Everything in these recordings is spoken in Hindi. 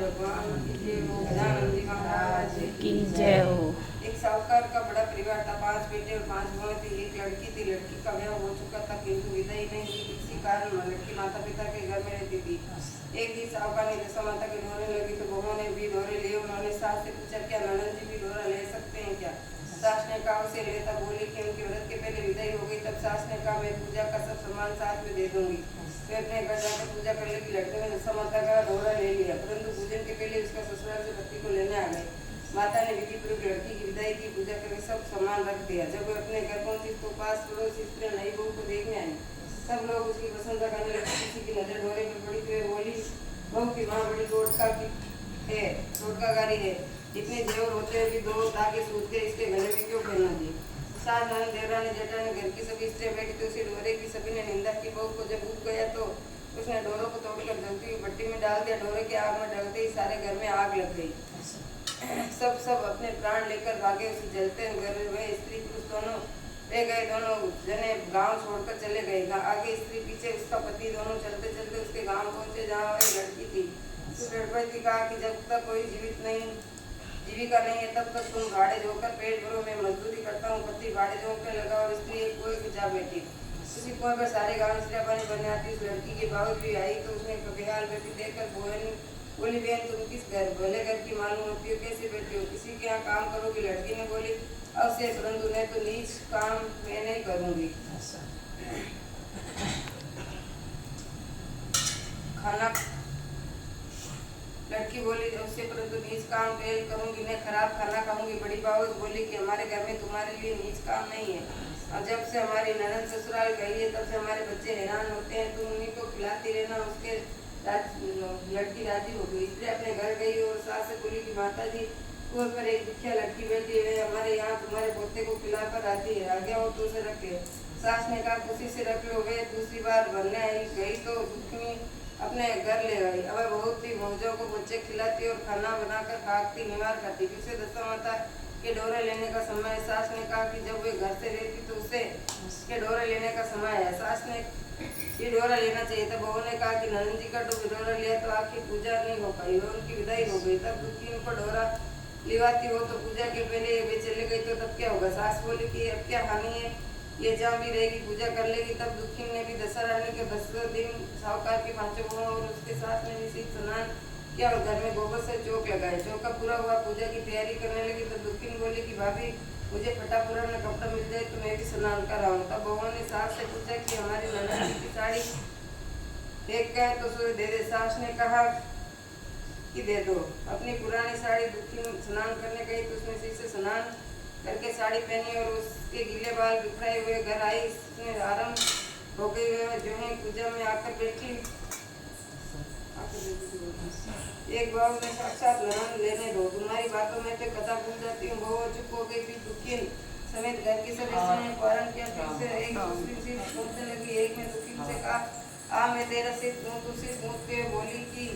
भगवान की जय हो, गजानन जी महाराज की जय हो। एक साहूकार का बड़ा परिवार था। 5 बेटे और 5 बहुएं थी। एक लड़की थी। लड़की का ब्याह हो चुका था किंतु विदाई नहीं हुई। इसी कारण लड़की माता पिता के घर में रहती थी। एक दिन साहूकार ने दशा माता के ढोने लगी तो बहुओं ने भी ढोरे लिए। उन्होंने सास से पूछा, क्या ननद जी भी ढोरा ले सकते हैं क्या? सास ने कहा उसे लेता। बोली कि उनके व्रत के पहले विदाई हो गई। तब सास ने कहा, मैं पूजा का सब सामान साथ में दे दूंगी, वे अपने घर जाकर पूजा कर लेगी। लड़के ने दशा माता का ढोरा ले लिया, परंतु पूजन के पहले उसका ससुराल से पति को लेने आ गए। माता ने विधि पूर्वक लड़की की विदाई की, पूजा करके सब सामान रख दिया। जब वह अपने घर पहुंची तो पास पड़ोस स्त्रियां नई बहू को देखने आई। सब लोग उसकी प्रशंसा करने लगे। किसी की नजर ढोरे पर पड़ी तो वे बोली, बहू की माँ बड़ी टोटकाकारी है, इतने जेवर होते हैं भी 2 ताके सूत के इसके गले में क्यों पहना दिए? सास ननद देवरानी जेठानी घर की सभी स्त्रियां बैठी तो उसी ढोरे की सभी ने निंदा की। बहू को जब उग गया तो उसने ढोरों को तोड़कर जलती हुई भट्टी में डाल दिया। ढोरे की आग में डलते ही सारे घर में आग लग गई। सब अपने प्राण लेकर भागे। उसे जलते घर में स्त्री पुरुष दोनों रह गए। दोनों जने गांव छोड़कर चले गए। आगे स्त्री पीछे उसका पति। दोनों चलते चलते उसके गांव पहुंचे जहाँ वह लड़की थी। उस लड़की कहा कि जब तक कोई जीविका नहीं है तब तक तुम भाड़े जोकर पेट भरो, मैं मजदूरी करता हूँ। पति भाड़े जोकने लगा और स्त्री एक कुएं में जा बैठी। उसी कुएं पर सारे गांव स्त्रियां पानी भरने आती। उस लड़की की बाहु भी आई तो उसने बेहाल बेटी देखकर बोली, बहन तुम किस भले घर की मालूम होती हो, कैसे बैठी हो, किसी के यहाँ काम करोगी? लड़की ने बोली, अवश्य, परंतु मैं तो नीच काम मैं नहीं करूँगी। खाना लड़की बोली, अवश्य, परंतु नीच काम पहल करूंगी, मैं खराब खाना खाऊंगी। बड़ी बहू बोली कि हमारे घर में तुम्हारे लिए नीच काम नहीं है, और जब से हमारी ननद ससुराल गई है तब से हमारे बच्चे हैरान होते हैं, तुम उन्हीं को खिलाती रहना। उसके लड़की राजी हो गई। स्त्री अपने घर गई और सास से बोली कि माता जी, कुएं पर एक दुखिया लड़की बैठी है, हमारे यहाँ तुम्हारे पोते को खिलाकर आती है, आज्ञा हो तो उसे रखे। सास ने कहा, खुशी से रख लो। वे दूसरी बार भरने गई तो दुखनी अपने घर ले गई। अब बहुत ही मौजों को बच्चे खिलाती और खाना बनाकर खाती निवार खाती। फिर दशा माता के ढोरे लेने का समय। सास ने कहा कि जब वे घर से रहती तो उसे के ढोरे लेने का समय है, सास ने ये ढोरा लेना चाहिए था। बहू ने कहा कि नंदन जी का ढोरा लिया तो आखिर पूजा नहीं हो पाई और उनकी विदाई हो गई। तब दुखी उनको ढोरा लिवाती हो तो पूजा के पहले वे चले गई तो तब क्या होगा? सास बोली कि अब क्या हानि है, ये जहाँ भी रहेगी पूजा कर लेगी। तब दुखी ने भी दशहरा के 10 दिन साहूकार की 5 बहुओं और उसके साथ में भी स्नान किया और घर में गोबर से चौक लगाए। चौक का पूरा हुआ, पूजा की तैयारी करने लगी तो दुखी बोली कि भाभी, मुझे फटा पुराना कपड़ा मिल जाए तो मैं भी स्नान कर आऊँ। तब बहुओं ने सास से पूछा कि हमारी ननद जी की साड़ी फेंक गए तो उसे दे दे। सास ने कहा कि दे दो। अपनी पुरानी साड़ी दुखी स्नान करने गई तो उसने फिर से स्नान करके साड़ी पहनी और उसके गीले बाल बिखराए हुए घर आई। उसने आराम हो गई। जो है पूजा में आकर बैठी। एक बहू ने साक्षात ननद लेने दो, तुम्हारी बातों में तो कथा भूल जाती हूँ। बहू चुप हो गई। फिर दुखी समेत घर की सदस्य ने पारण किया। फिर से एक दूसरी से पूछने लगी। एक ने दुखी से कहा, आ मैं तेरा सिर दूं। दूसरी पूछ के बोली कि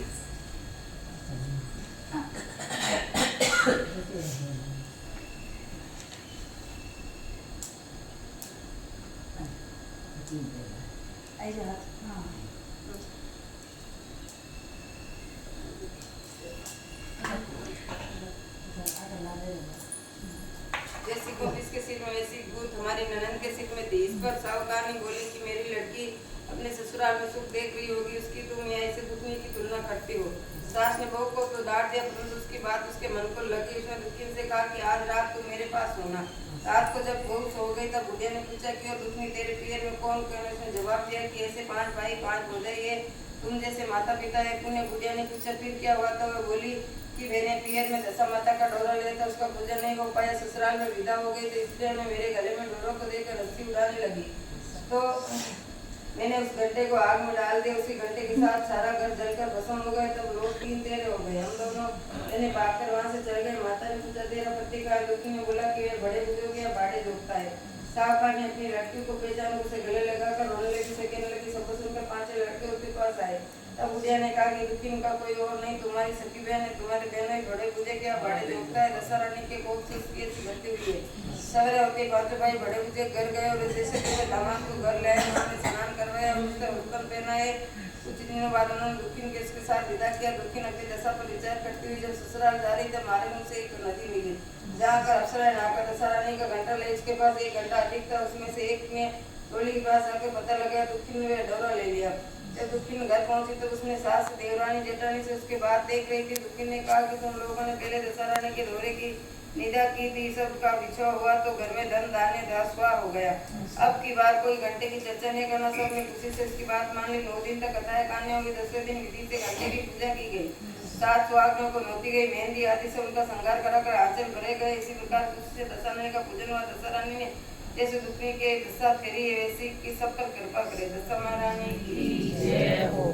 जैसी गोप इसके सिर में वैसी गुथ हमारी ननद के सिर में थी। इस पर साहूकार ने बोली कि मेरी लड़की अपने ससुराल में सुख देख रही होगी, उसकी तुम यहाँ से दुखनी की तुलना करती हो। सास ने बहू को तो डांट दिया, परंतु उसकी बात उसके मन को लगी। उसने दुखी से कहा कि आज रात तुम मेरे पास होना। रात को जब बहू सो गई तब बुढ़िया ने पूछा कि और दुखनी तेरे पियर में कौन कौन? उसने जवाब दिया कि ऐसे 5 भाई 5 भौजाई है, तुम जैसे माता पिता है। पुण्य बुढ़िया ने पूछा फिर क्या हुआ? तो वह बोली कि मैंने पियर में दशा माता का ढोरा लिया था, उसका पूजन नहीं हो पाया, ससुराल में विदा हो गई तो इसलिए मैं मेरे गले में ढोरों को देकर रस्सी उड़ाने लगी तो मैंने उस घंटे को आग में डाल दिया। उसी घंटे के साथ सारा घर जलकर भस्म हो गए। तब लोग 3 तेरे हो गए। हम दोनों मैंने भागकर वहां से चल गए। माता ने पूछा तेरा पति का? दुखी ने बोला कि वह बड़े बुजुर्ग या भाड़े जोतता है। साहूकार ने अपनी लड़की को पहचान उसे गले लगाकर रोने लगी। से कहने लगी, सब सुनकर 5 लड़के उसके पास आए। तब बुढ़िया ने कहा कि दुखी का कोई और नहीं, तुम्हारी सखी बहन है, तुम्हारी बहनों ही बड़े बुझे क्या भाड़े जोतता है। दशहरा के कोप से उसकी ऐसी बढ़ती हुई है। सवेरे होते 5 भाई बड़े बुझे घर गए और जैसे दामाद को घर लाए, उन्होंने स्नान करवाया और उसका हुक्म पहनाए कुछ दिनों बाद उन्होंने दुखिन के इसके साथ विदा किया। दुखिन अपनी दशा पर विचार करती हुई जब ससुराल जा रही तब मारे मुंह से एक नदी मिली, जहाँ कर अप्सरा नहाकर दशा रानी का घंटा ले। इसके पास एक घंटा अधिक था, उसमें से एक ने डोली के पास आके पता लगा। दुखिन ने वह डोरा ले लिया। जब दुखिन घर पहुंची तो उसने सास देवरानी जेठानी से उसके बात देख रही थी। दुखिन ने कहा कि तुम लोगों ने पहले दशा रानी के दौरे की निदा की थी, सब का बिछा हुआ तो घर में धन धान्य दासवा हो गया। अब की बार कोई घंटे की चर्चा नहीं करना। सबने खुशी से उसकी बात मान ली। 9 दिन तक कथाएं कहानी होगी। 10वें दिन विधि से घंटे की पूजा की गई, 7 सुहागनों को नोती गई, मेहंदी आदि से उनका श्रृंगार कराकर आंचल भरे गए। इसी प्रकार खुशी से दशा रानी का पूजन हुआ। दशा रानी ने जैसे दुखनी के दशा फेरी है वैसी की सब पर कृपा करे। दशा महारानी की जय हो।